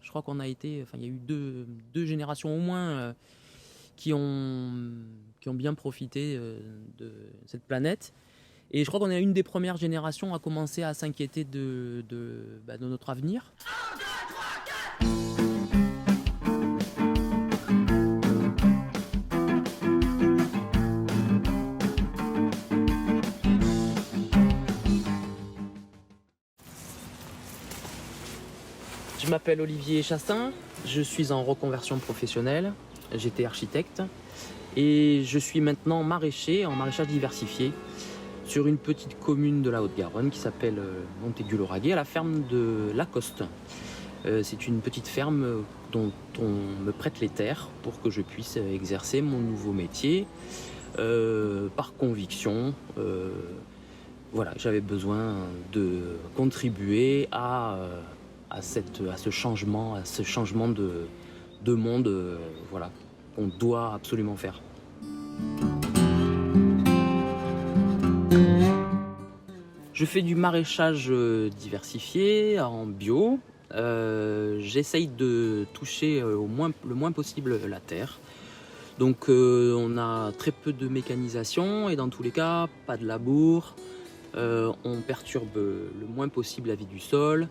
Je crois qu'on a été, il y a eu deux générations au moins qui ont bien profité de cette planète. Et je crois qu'on est une des premières générations à commencer à s'inquiéter de notre avenir. Je m'appelle Olivier Chastain, je suis en reconversion professionnelle, j'étais architecte et je suis maintenant maraîcher en maraîchage diversifié sur une petite commune de la Haute-Garonne qui s'appelle Montaigu-Lauragais, à la ferme de Lacoste. C'est une petite ferme dont on me prête les terres pour que je puisse exercer mon nouveau métier par conviction. Voilà, j'avais besoin de contribuer à ce changement de monde voilà, qu'on doit absolument faire. Je fais du maraîchage diversifié en bio. J'essaye de toucher le moins possible la terre. Donc on a très peu de mécanisation et dans tous les cas, pas de labour. On perturbe le moins possible la vie du sol.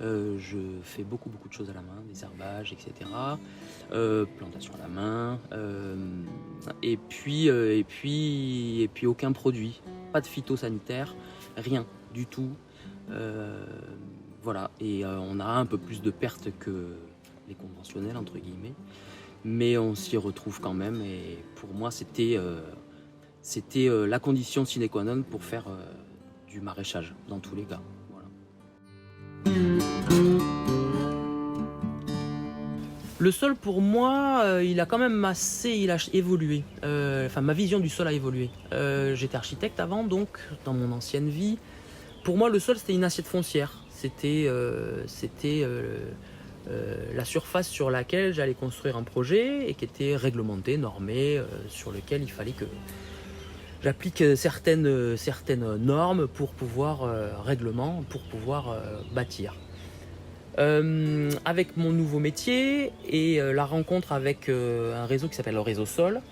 Je fais beaucoup de choses à la main, des herbages, etc. Plantation à la main. Et puis aucun produit, pas de phytosanitaire, rien du tout. Voilà, et on a un peu plus de pertes que les conventionnels, entre guillemets. Mais on s'y retrouve quand même. Et pour moi, c'était la condition sine qua non pour faire du maraîchage, dans tous les cas. Voilà. Le sol, pour moi, il a quand même il a évolué. Ma vision du sol a évolué. J'étais architecte avant, donc, dans mon ancienne vie. Pour moi, le sol, c'était une assiette foncière. C'était la surface sur laquelle j'allais construire un projet et qui était réglementée, normée, sur lequel il fallait que j'applique certaines normes pour pouvoir bâtir. Avec mon nouveau métier et la rencontre avec un réseau qui s'appelle le réseau Sol,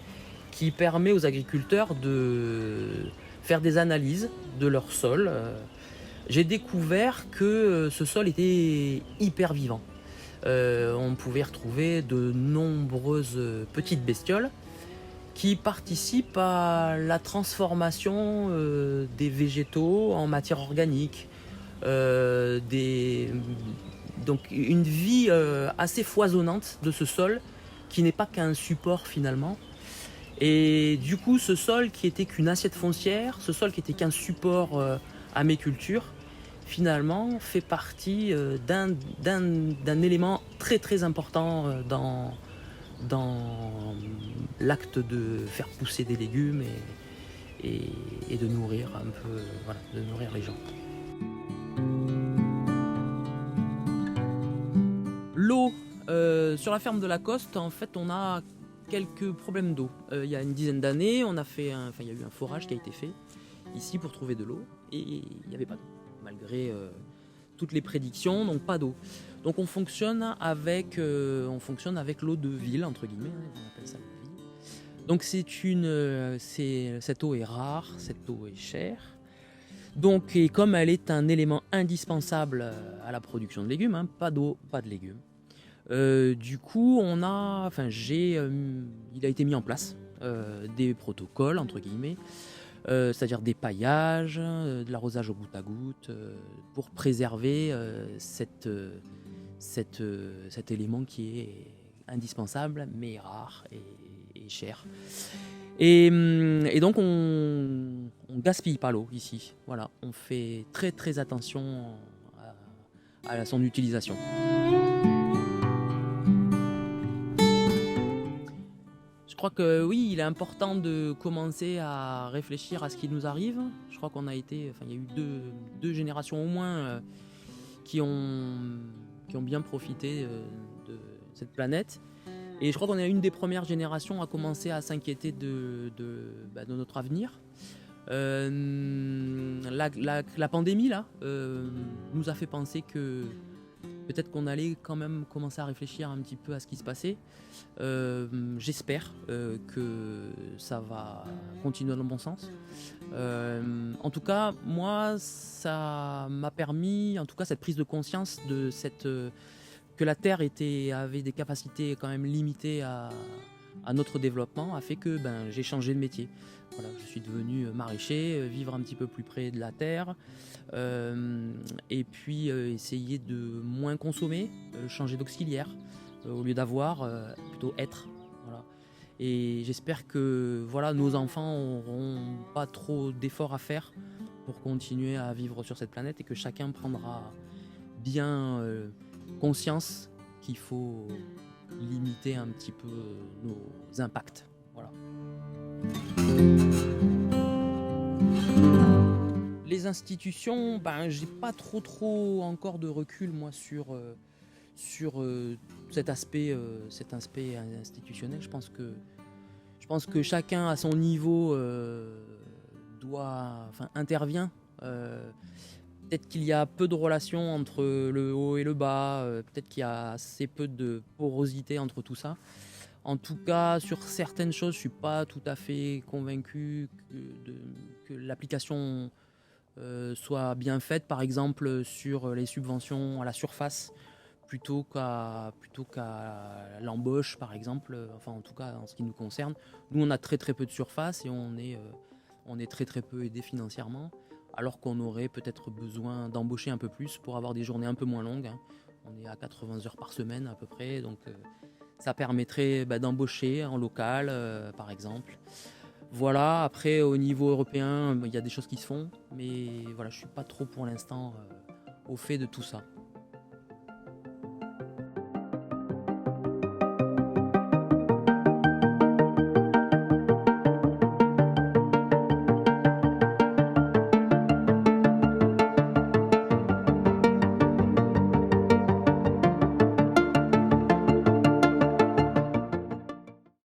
qui permet aux agriculteurs de faire des analyses de leur sol, j'ai découvert que ce sol était hyper vivant. On pouvait retrouver de nombreuses petites bestioles qui participent à la transformation des végétaux en matière organique. Donc une vie assez foisonnante de ce sol qui n'est pas qu'un support finalement. Et du coup, ce sol qui était qu'une assiette foncière, ce sol qui était qu'un support à mes cultures, finalement fait partie d'un élément très important dans l'acte de faire pousser des légumes et de nourrir un peu, voilà, de nourrir les gens. L'eau, sur la ferme de Lacoste, en fait, on a quelques problèmes d'eau. Il y a une dizaine d'années, il y a eu un forage qui a été fait ici pour trouver de l'eau et il n'y avait pas d'eau, malgré toutes les prédictions, donc pas d'eau. Donc on fonctionne avec l'eau de ville, entre guillemets, on appelle ça l'eau de ville. Donc cette eau est rare, cette eau est chère. Donc, et comme elle est un élément indispensable à la production de légumes, pas d'eau, pas de légumes. Du coup, il a été mis en place des protocoles, entre guillemets, c'est-à-dire des paillages, de l'arrosage au goutte à goutte, pour préserver cet élément qui est indispensable, mais rare et cher. Et donc on gaspille pas l'eau ici. Voilà, on fait très attention à son utilisation. Je crois que oui, il est important de commencer à réfléchir à ce qui nous arrive. Je crois il y a eu deux générations au moins qui ont bien profité de cette planète. Et je crois qu'on est une des premières générations à commencer à s'inquiéter de notre avenir. La pandémie là nous a fait penser que peut-être qu'on allait quand même commencer à réfléchir un petit peu à ce qui se passait. J'espère que ça va continuer dans le bon sens. En tout cas, moi, ça m'a permis, en tout cas, cette prise de conscience de que la Terre avait des capacités quand même limitées à notre développement, a fait que j'ai changé de métier. Voilà, je suis devenu maraîcher, vivre un petit peu plus près de la terre, et puis essayer de moins consommer, changer d'auxiliaire, au lieu d'avoir, plutôt être. Voilà. Et j'espère que voilà, nos enfants n'auront pas trop d'efforts à faire pour continuer à vivre sur cette planète et que chacun prendra bien conscience qu'il faut limiter un petit peu nos impacts. Voilà. Les institutions, j'ai pas trop encore de recul moi sur cet aspect institutionnel. Je pense que chacun à son niveau intervient. Peut-être qu'il y a peu de relations entre le haut et le bas, peut-être qu'il y a assez peu de porosité entre tout ça. En tout cas, sur certaines choses, je ne suis pas tout à fait convaincu que l'application soit bien faite. Par exemple, sur les subventions à la surface, plutôt qu'à l'embauche, par exemple. Enfin, en tout cas, en ce qui nous concerne. Nous, on a très peu de surface et on est très peu aidé financièrement, alors qu'on aurait peut-être besoin d'embaucher un peu plus pour avoir des journées un peu moins longues. On est à 80 heures par semaine à peu près, donc ça permettrait d'embaucher en local, par exemple. Voilà, après au niveau européen, il y a des choses qui se font, mais voilà, je ne suis pas trop pour l'instant au fait de tout ça.